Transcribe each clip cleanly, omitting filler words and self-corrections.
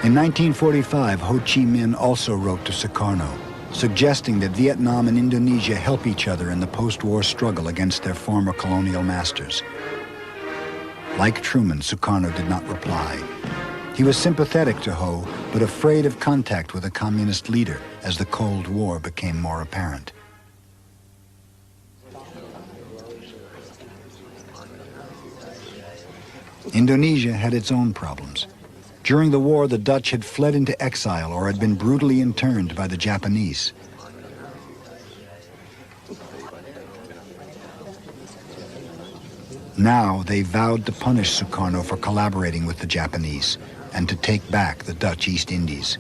In 1945, Ho Chi Minh also wrote to Sukarno, suggesting that Vietnam and Indonesia help each other in the post-war struggle against their former colonial masters. Like Truman, Sukarno did not reply. He was sympathetic to Ho, but afraid of contact with a communist leader as the Cold War became more apparent. Indonesia had its own problems. During the war, the Dutch had fled into exile or had been brutally interned by the Japanese. Now they vowed to punish Sukarno for collaborating with the Japanese and to take back the Dutch East Indies.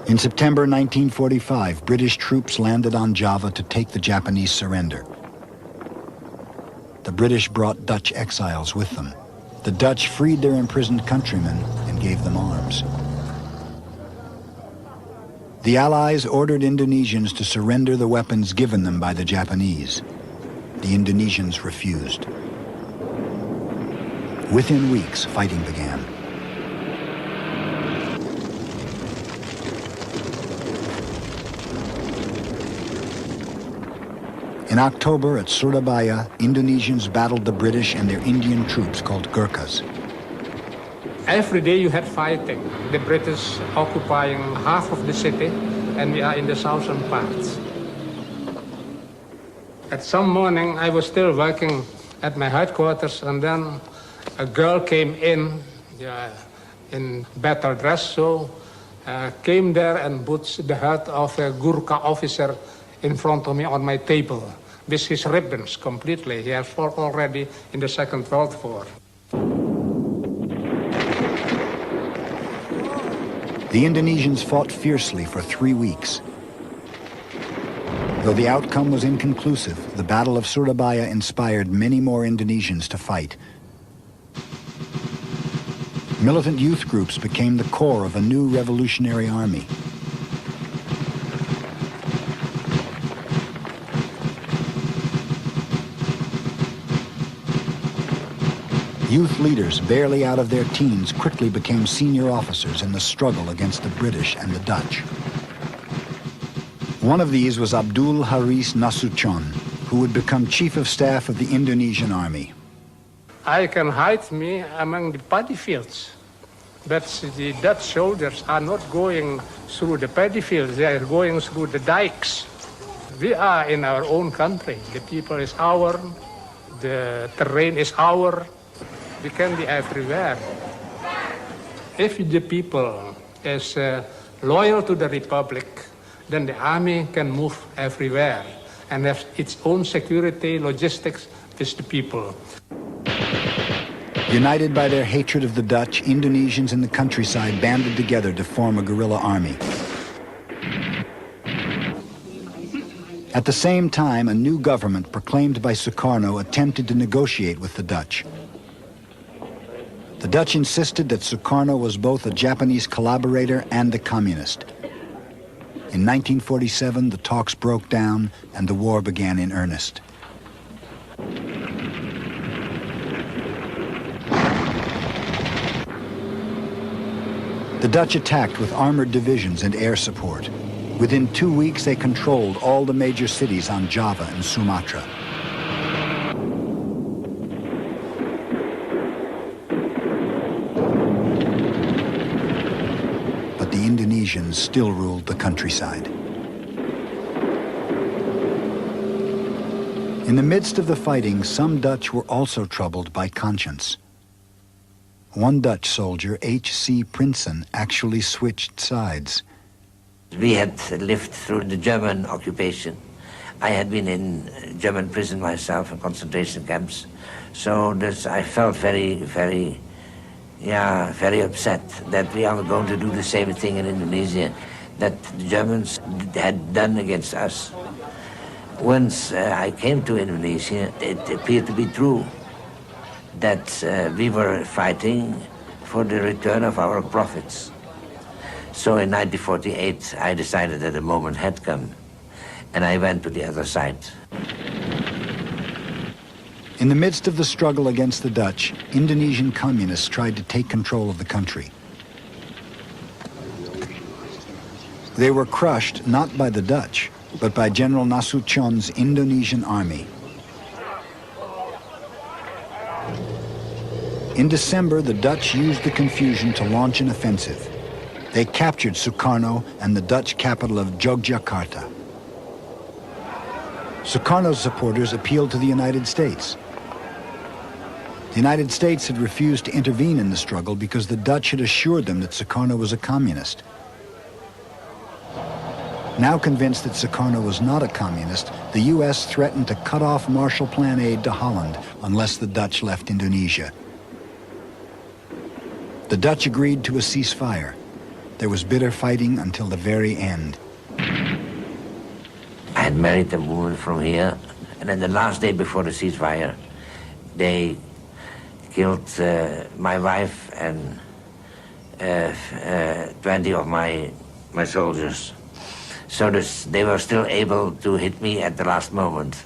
In September 1945, British troops landed on Java to take the Japanese surrender. The British brought Dutch exiles with them. The Dutch freed their imprisoned countrymen and gave them arms. The Allies ordered Indonesians to surrender the weapons given them by the Japanese. The Indonesians refused. Within weeks, fighting began. In October at Surabaya, Indonesians battled the British and their Indian troops called Gurkhas. Every day you had fighting. The British occupying half of the city, and we are in the southern parts. At some morning, I was still working at my headquarters, and then a girl came in better dress, so came there and put the head of a Gurkha officer in front of me on my table, with his ribbons completely. He has fought already in the Second World War. The Indonesians fought fiercely for 3 weeks. Though the outcome was inconclusive, the Battle of Surabaya inspired many more Indonesians to fight. Militant youth groups became the core of a new revolutionary army. Youth leaders, barely out of their teens, quickly became senior officers in the struggle against the British and the Dutch. One of these was Abdul Haris Nasution, who would become chief of staff of the Indonesian army. I can hide me among the paddy fields, but the Dutch soldiers are not going through the paddy fields, they are going through the dikes. We are in our own country. The people is our, the terrain is our. We can be everywhere. If the people is loyal to the Republic, then the army can move everywhere and have its own security, logistics with the people. United by their hatred of the Dutch, Indonesians in the countryside banded together to form a guerrilla army. At the same time, a new government proclaimed by Sukarno attempted to negotiate with the Dutch. The Dutch insisted that Sukarno was both a Japanese collaborator and a communist. In 1947, the talks broke down and the war began in earnest. The Dutch attacked with armored divisions and air support. Within 2 weeks, they controlled all the major cities on Java and Sumatra. Indonesians still ruled the countryside. In the midst of the fighting, some Dutch were also troubled by conscience. One Dutch soldier, H.C. Prinsen, actually switched sides. We had lived through the German occupation. I had been in German prison myself, in concentration camps. So I felt very upset that we are going to do the same thing in Indonesia that the Germans had done against us. Once I came to Indonesia, it appeared to be true that we were fighting for the return of our profits. So in 1948, I decided that the moment had come, and I went to the other side. In the midst of the struggle against the Dutch, Indonesian communists tried to take control of the country. They were crushed not by the Dutch, but by General Nasution's Indonesian army. In December, the Dutch used the confusion to launch an offensive. They captured Sukarno and the Dutch capital of Yogyakarta. Sukarno's supporters appealed to the United States. The United States had refused to intervene in the struggle because the Dutch had assured them that Sukarno was a communist. Now convinced that Sukarno was not a communist, the U.S. threatened to cut off Marshall Plan aid to Holland unless the Dutch left Indonesia. The Dutch agreed to a ceasefire. There was bitter fighting until the very end. I had married a woman from here, and then the last day before the ceasefire, they killed my wife and 20 of my soldiers. So they were still able to hit me at the last moment.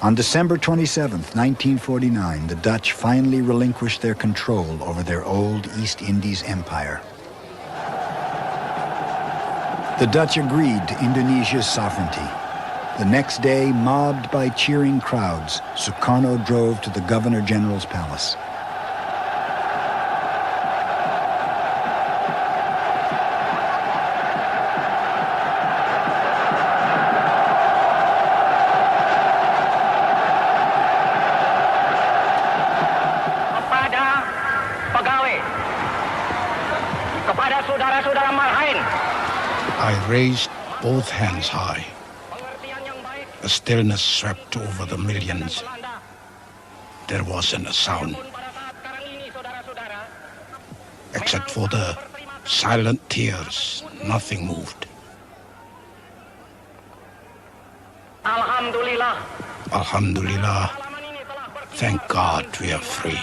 On December 27, 1949, the Dutch finally relinquished their control over their old East Indies empire. The Dutch agreed to Indonesia's sovereignty. The next day, mobbed by cheering crowds, Sukarno drove to the Governor-General's palace. I raised both hands high. A stillness swept over the millions. There wasn't a sound, except for the silent tears. Nothing moved. Alhamdulillah. Alhamdulillah. Thank God we are free.